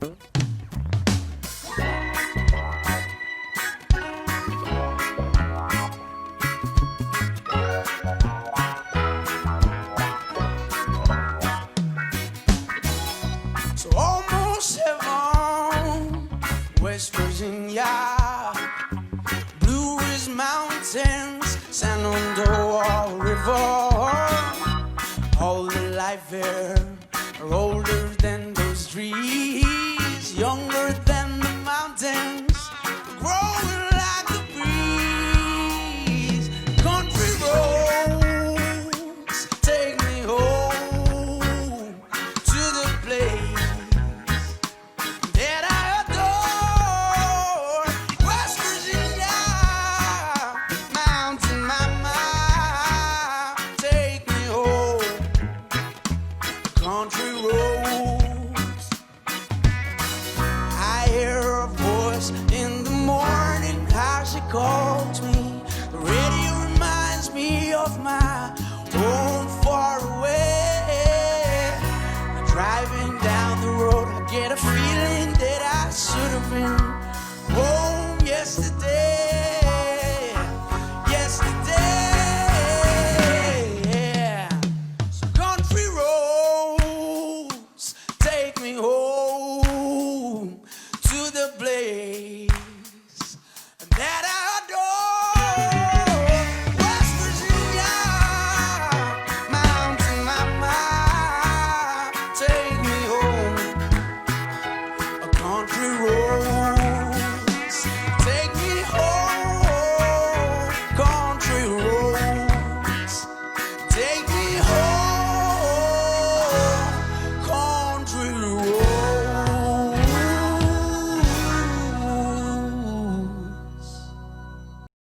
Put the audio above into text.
So almost heaven, West Virginia, Blue Ridge Mountains, San Andreas River. All the life there are older than those trees, younger than the mountains, growing like the breeze. Country roads take me home to the place that I adore. West Virginia, mountain mama, take me home. Country roads. I hear a voice in the morning, how she calls me. The radio reminds me of my home far away. Driving down the road, I get a feeling that I should have been home yesterday. Yesterday, yeah. So country roads take me home.